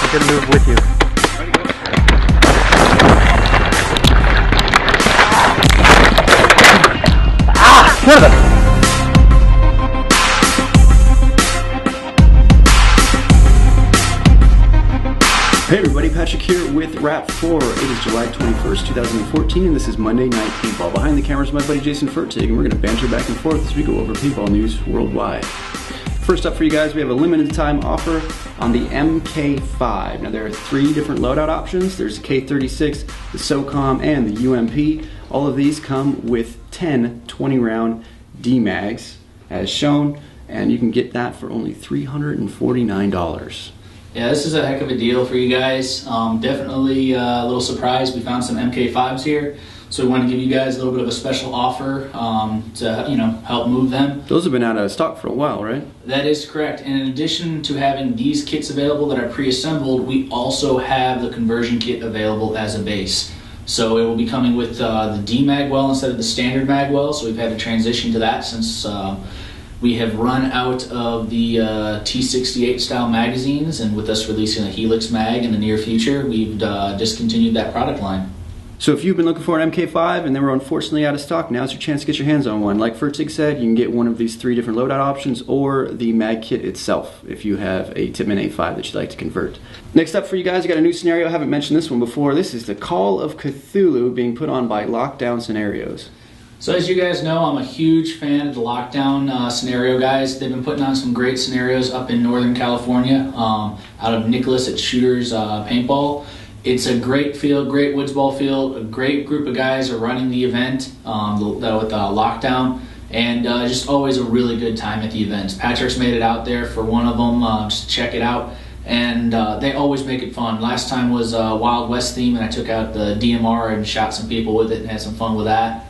I can move with you. Ah! Kill them! Hey everybody, Patrick here with Wrap 4. It is July 21st, 2014, and this is Monday Night Paintball. Behind the camera is my buddy Jason Fertig, and we're going to banter back and forth as we go over paintball news worldwide. First up for you guys, we have a limited time offer on the MK5. Now there are 3 different loadout options. There's the K36, the SOCOM, and the UMP. All of these come with 10 20-round D-mags, as shown, and you can get that for only $349. Yeah, this is a heck of a deal for you guys. Definitely a little surprised we found some MK5s here, so we want to give you guys a little bit of a special offer to help move them. Those have been out of stock for a while, right? That is correct. And in addition to having these kits available that are pre-assembled, we also have the conversion kit available as a base. So it will be coming with the D magwell instead of the standard magwell. So we've had to transition to that since we have run out of the T68 style magazines, and with us releasing a Helix mag in the near future, we've discontinued that product line. So if you've been looking for an MK5 and they were unfortunately out of stock, now's your chance to get your hands on one. Like Fertig said, you can get one of these 3 different loadout options or the mag kit itself if you have a Tippmann A5 that you'd like to convert. Next up for you guys, I got a new scenario. I haven't mentioned this one before. This is the Call of Cthulhu being put on by Lockdown Scenarios. So as you guys know, I'm a huge fan of the Lockdown scenario guys. They've been putting on some great scenarios up in Northern California, out of Nicholas at Shooters Paintball. It's a great field, great woods ball field. A great group of guys are running the event with Lockdown, and just always a really good time at the events. Patrick's made it out there for one of them just to check it out, and they always make it fun. Last time was Wild West theme, and I took out the DMR and shot some people with it and had some fun with that.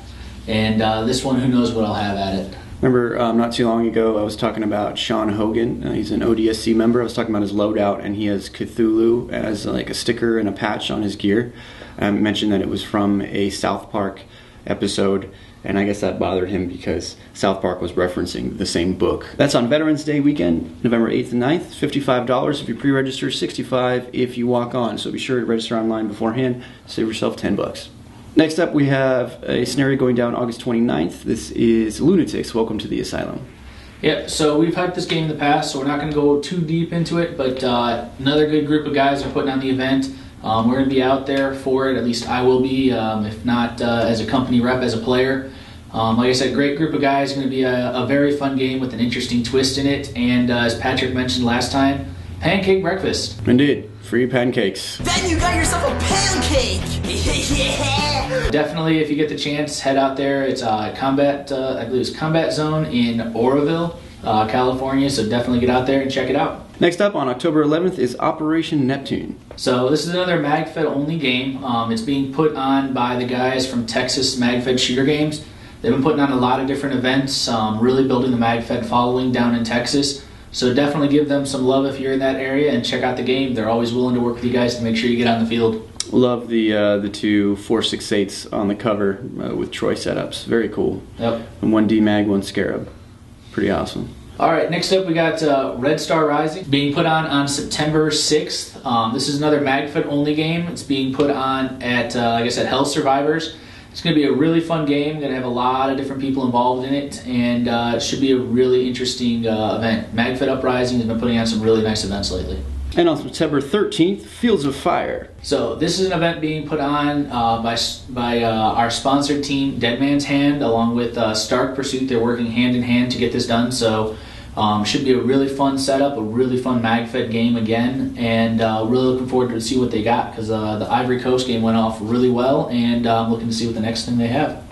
And this one, who knows what I'll have at it. Remember not too long ago I was talking about Sean Hogan. He's an ODSC member. I was talking about his loadout, and he has Cthulhu as like a sticker and a patch on his gear. I mentioned that it was from a South Park episode, and I guess that bothered him because South Park was referencing the same book. That's on Veterans Day weekend, November 8th and 9th. $55 if you pre-register, $65 if you walk on. So be sure to register online beforehand. Save yourself $10. Next up, we have a scenario going down August 29th. This is Lunatics, Welcome to the Asylum. Yep, so we've hyped this game in the past, so we're not going to go too deep into it, but another good group of guys are putting on the event. We're going to be out there for it, at least I will be, if not as a company rep, as a player. Like I said, great group of guys, going to be a very fun game with an interesting twist in it, and as Patrick mentioned last time, pancake breakfast. Indeed, free pancakes. Then you got yourself a pancake! Yeah! Definitely, if you get the chance, head out there. It's combat, I believe it's Combat Zone in Oroville, California, so definitely get out there and check it out. Next up on October 11th is Operation Neptune. So this is another MagFed only game. It's being put on by the guys from Texas MagFed Shooter Games. They've been putting on a lot of different events, really building the MagFed following down in Texas. So definitely give them some love if you're in that area and check out the game. They're always willing to work with you guys to make sure you get on the field. Love the 2 4.68s on the cover with Troy setups. Very cool. Yep. And 1 D-Mag, 1 Scarab. Pretty awesome. All right, next up we got Red Star Rising being put on September 6th. This is another MagFed only game. It's being put on at, like I said, Hell Survivors. It's going to be a really fun game. Going to have a lot of different people involved in it, and it should be a really interesting event. MagFed Uprising has been putting on some really nice events lately. And on September 13th, Fields of Fire. So this is an event being put on by our sponsored team, Dead Man's Hand, along with Stark Pursuit. They're working hand in hand to get this done. So should be a really fun setup, a really fun MagFed game again, and really looking forward to see what they got, because the Ivory Coast game went off really well, and I'm looking to see what the next thing they have.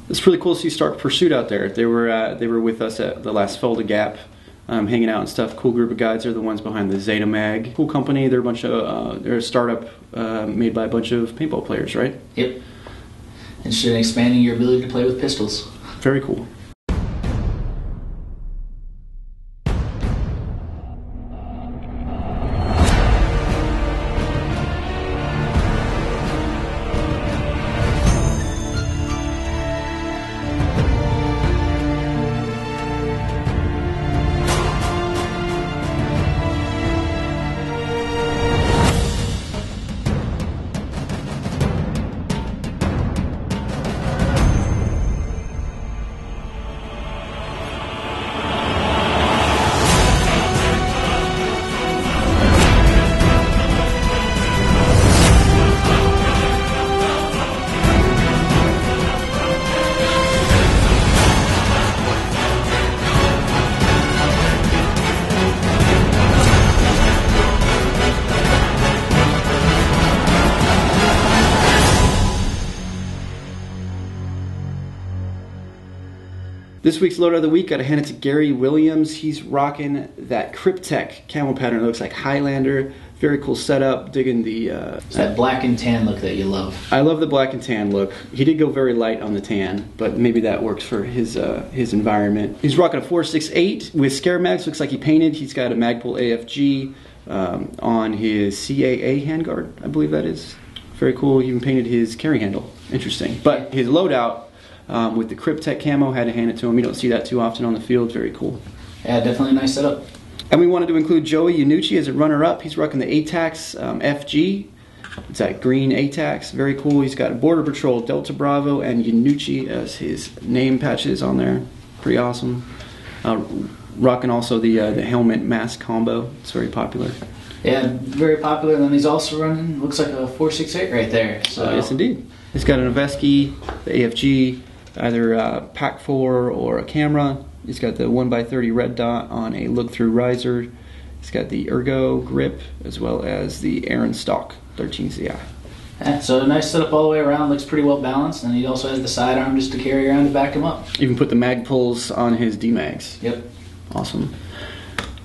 It's pretty cool to see Stark Pursuit out there. They were with us at the last Folda Gap. Hanging out and stuff. Cool group of guys. They're the ones behind the Zeta Mag. Cool company. They're a bunch of they're a startup made by a bunch of paintball players, right? Yep. Interested in expanding your ability to play with pistols. Very cool. This week's Loadout of the Week, got to hand it to Gary Williams. He's rocking that Cryptek camel pattern. It looks like Highlander. Very cool setup. Digging the... it's that black and tan look that you love. I love the black and tan look. He did go very light on the tan, but maybe that works for his environment. He's rocking a 4.68 with scare mags. Looks like he painted. He's got a Magpul AFG on his CAA handguard, I believe that is. Very cool. He even painted his carry handle. Interesting. But his loadout with the Cryptek camo, had to hand it to him. You don't see that too often on the field. Very cool. Yeah, definitely a nice setup. And we wanted to include Joey Yanucci as a runner-up. He's rocking the ATAX FG. It's that green ATAX. Very cool. He's got Border Patrol, Delta Bravo, and Yanucci as his name patches on there. Pretty awesome. Rocking also the helmet mask combo. It's very popular. Yeah, very popular. And then he's also running, looks like a 4.68 right there. So. Yes, indeed. He's got an Aveski, the AFG, either Pack 4 or a camera. He's got the 1x30 red dot on a look-through riser. He's got the Ergo grip as well as the Aaron Stock 13CI. Yeah, so a nice setup all the way around. Looks pretty well balanced, and he also has the sidearm just to carry around to back him up. Even put the mag pulls on his D-mags. Yep. Awesome.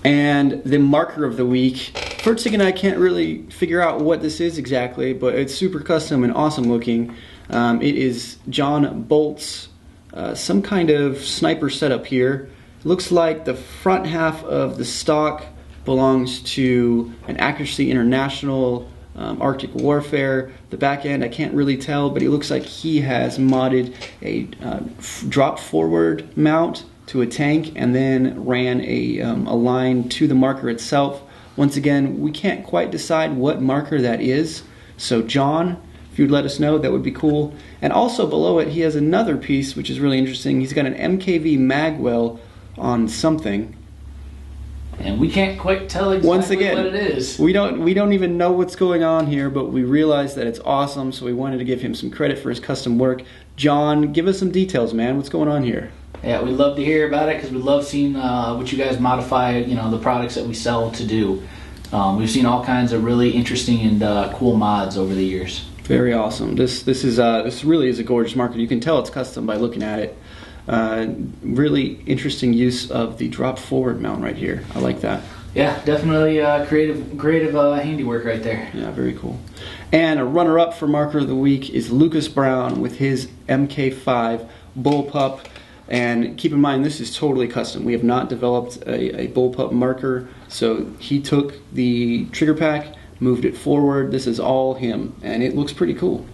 And the marker of the week. Fertzig and I can't really figure out what this is exactly, but it's super custom and awesome looking. It is John Bolt's some kind of sniper setup here. It looks like the front half of the stock belongs to an Accuracy International Arctic Warfare. The back end I can't really tell, but it looks like he has modded a drop forward mount to a tank and then ran a line to the marker itself. Once again, we can't quite decide what marker that is. So John, if you'd let us know, that would be cool. And also below it, he has another piece which is really interesting. He's got an MKV magwell on something. And we can't quite tell exactly Once again, what it is. We don't even know what's going on here, but we realize that it's awesome, so we wanted to give him some credit for his custom work. John, give us some details, man. What's going on here? Yeah, we'd love to hear about it because we'd love seeing what you guys modify, the products that we sell to do. We've seen all kinds of really interesting and cool mods over the years. Very awesome. This really is a gorgeous marker. You can tell it's custom by looking at it. Really interesting use of the drop forward mount right here. I like that. Yeah, definitely creative handiwork right there. Yeah, very cool. And a runner-up for marker of the week is Lucas Brown with his MK5 Bullpup. And keep in mind, this is totally custom. We have not developed a Bullpup marker, so he took the trigger pack, moved it forward. This is all him, and it looks pretty cool.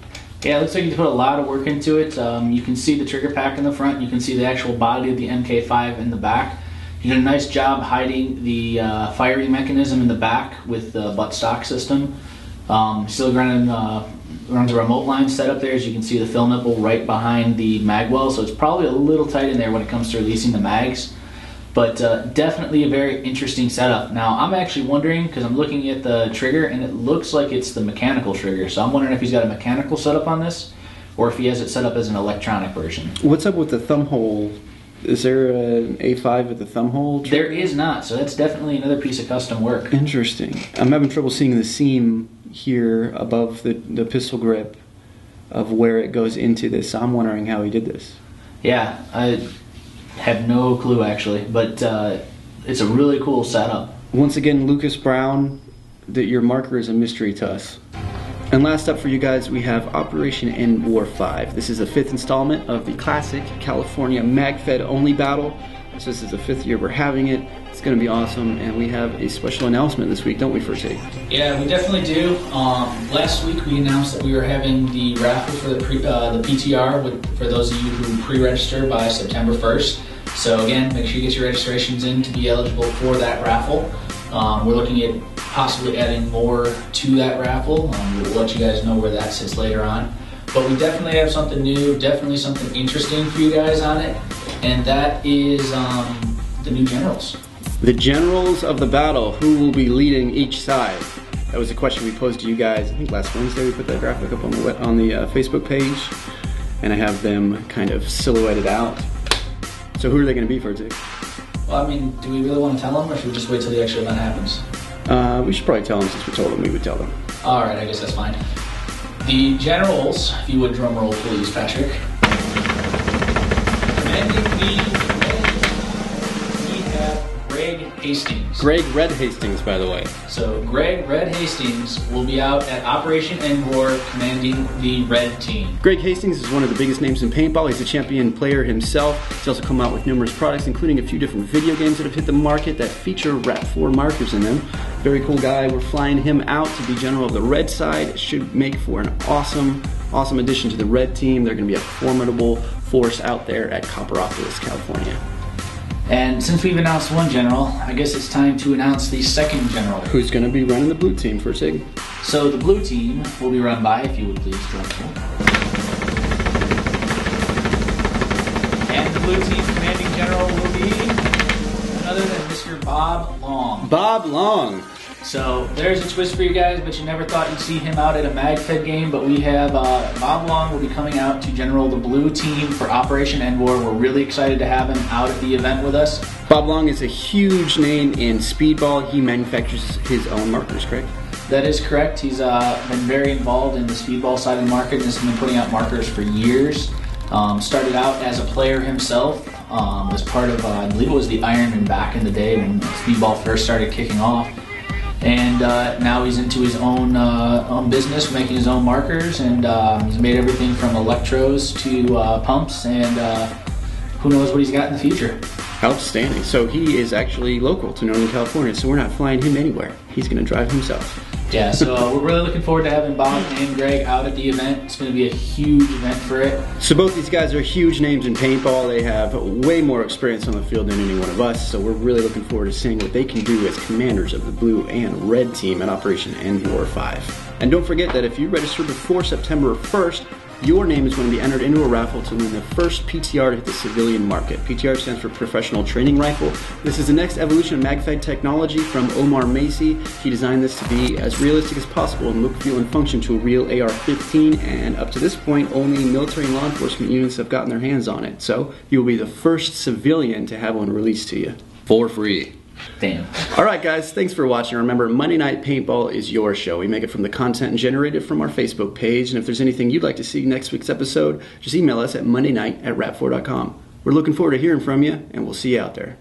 Yeah, it looks like you put a lot of work into it. You can see the trigger pack in the front. You can see the actual body of the MK5 in the back. You did a nice job hiding the firing mechanism in the back with the buttstock system. Still runs a remote line setup there. As you can see, the fill nipple right behind the magwell, so it's probably a little tight in there when it comes to releasing the mags. But definitely a very interesting setup. Now, I'm actually wondering, because I'm looking at the trigger, and it looks like it's the mechanical trigger. So I'm wondering if he's got a mechanical setup on this, or if he has it set up as an electronic version. What's up with the thumb hole? Is there an A5 with the thumb hole trigger? There is not, so that's definitely another piece of custom work. Interesting. I'm having trouble seeing the seam here above the pistol grip of where it goes into this. So I'm wondering how he did this. Yeah, I have no clue actually, but it's a really cool setup. Once again, Lucas Brown, your marker is a mystery to us. And last up for you guys, we have Operation End War 5. This is the 5th installment of the classic California mag-fed only battle. So this is the 5th year we're having it. It's going to be awesome, and we have a special announcement this week, don't we, Fertig? Yeah, we definitely do. Last week we announced that we were having the raffle for the PTR for those of you who pre-register by September 1st. So again, make sure you get your registrations in to be eligible for that raffle. We're looking at possibly adding more to that raffle. We'll let you guys know where that sits later on. But we definitely have something new, definitely something interesting for you guys on it, and that is the new generals. The generals of the battle, who will be leading each side? That was a question we posed to you guys. I think last Wednesday we put that graphic up on the Facebook page, and I have them kind of silhouetted out. So who are they going to be, Fertig? Well, I mean, do we really want to tell them, or should we just wait till the actual event happens? We should probably tell them, since we told them we would tell them. Alright, I guess that's fine. The generals, if you would drum roll please, Patrick. Commanding the Hastings. Greg Red Hastings, by the way. So Greg Red Hastings will be out at Operation Endor commanding the red team. Greg Hastings is one of the biggest names in paintball. He's a champion player himself. He's also come out with numerous products, including a few different video games that have hit the market that feature RAP4 markers in them. Very cool guy. We're flying him out to be general of the red side. It should make for an awesome addition to the red team. They're going to be a formidable force out there at Copperopolis, California. And since we've announced one general, I guess it's time to announce the second general. Who's going to be running the blue team for SIG? So the blue team will be run by, if you would please, Dreadful. And the blue team commanding general will be none other than Mr. Bob Long. Bob Long. So there's a twist for you guys, but you never thought you'd see him out at a MagFed game, but we have Bob Long will be coming out to general the blue team for Operation Endor. We're really excited to have him out at the event with us. Bob Long is a huge name in speedball. He manufactures his own markers, correct? That is correct. He's been very involved in the speedball side of the market and has been putting out markers for years. Started out as a player himself, as part of, I believe it was the Ironman back in the day when speedball first started kicking off. And now he's into his own business, making his own markers, and he's made everything from electrodes to pumps, and who knows what he's got in the future. Outstanding. So he is actually local to Northern California, so we're not flying him anywhere. He's going to drive himself. Yeah, so we're really looking forward to having Bob and Greg out at the event. It's going to be a huge event for it. So both these guys are huge names in paintball. They have way more experience on the field than any one of us, so we're really looking forward to seeing what they can do as commanders of the blue and red team at Operation OEW5. And don't forget that if you register before September 1st, your name is going to be entered into a raffle to win the first PTR to hit the civilian market. PTR stands for Professional Training Rifle. This is the next evolution of MagFed technology from Omar Macy. He designed this to be as realistic as possible in look, feel, and function to a real AR-15, and up to this point, only military and law enforcement units have gotten their hands on it. So you will be the first civilian to have one released to you for free. Damn. Alright guys, thanks for watching. Remember, Monday Night Paintball is your show. We make it from the content generated from our Facebook page, and if there's anything you'd like to see next week's episode, just email us at mondaynight@rap4.com. We're looking forward to hearing from you, and we'll see you out there.